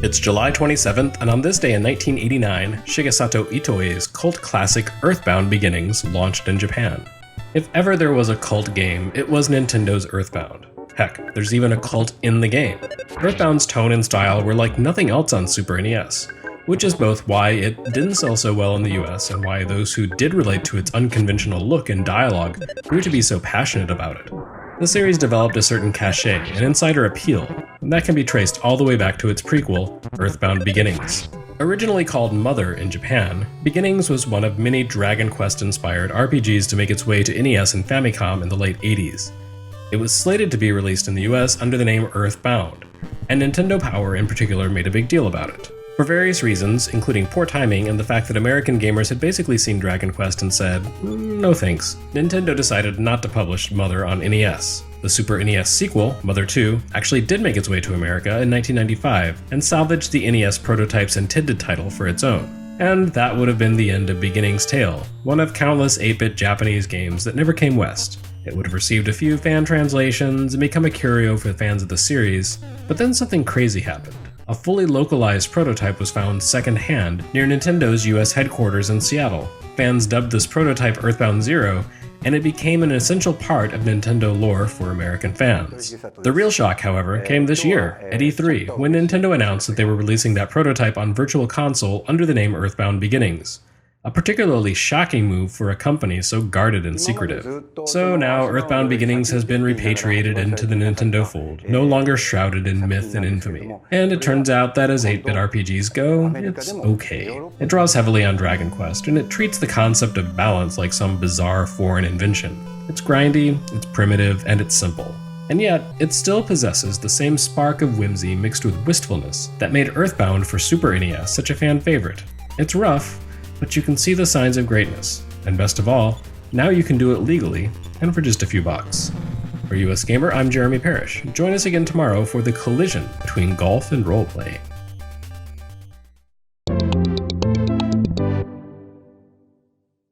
It's July 27th, and on this day in 1989, Shigesato Itoi's cult classic EarthBound Beginnings launched in Japan. If ever there was a cult game, it was Nintendo's EarthBound. Heck, there's even a cult in the game. EarthBound's tone and style were like nothing else on Super NES, which is both why it didn't sell so well in the US and why those who did relate to its unconventional look and dialogue grew to be so passionate about it. The series developed a certain cachet and insider appeal, and that can be traced all the way back to its prequel, EarthBound Beginnings. Originally called Mother in Japan, Beginnings was one of many Dragon Quest-inspired RPGs to make its way to NES and Famicom in the late 80s. It was slated to be released in the US under the name EarthBound, and Nintendo Power in particular made a big deal about it. For various reasons, including poor timing and the fact that American gamers had basically seen Dragon Quest and said, no thanks, Nintendo decided not to publish Mother on NES. The Super NES sequel, Mother 2, actually did make its way to America in 1995 and salvaged the NES prototype's intended title for its own. And that would have been the end of Beginnings' tale, one of countless 8-bit Japanese games that never came west. It would have received a few fan translations and become a curio for fans of the series, but then something crazy happened. A fully localized prototype was found secondhand near Nintendo's US headquarters in Seattle. Fans dubbed this prototype EarthBound Zero, and it became an essential part of Nintendo lore for American fans. The real shock, however, came this year, at E3, when Nintendo announced that they were releasing that prototype on Virtual Console under the name EarthBound Beginnings. A particularly shocking move for a company so guarded and secretive. So now EarthBound Beginnings has been repatriated into the Nintendo fold, no longer shrouded in myth and infamy. And it turns out that as 8-bit RPGs go, it's okay. It draws heavily on Dragon Quest, and it treats the concept of balance like some bizarre foreign invention. It's grindy, it's primitive, and it's simple. And yet, it still possesses the same spark of whimsy mixed with wistfulness that made EarthBound for Super NES such a fan favorite. It's rough, but you can see the signs of greatness, and best of all, now you can do it legally, and for just a few bucks. For US Gamer, I'm Jeremy Parrish. Join us again tomorrow for the collision between golf and roleplay.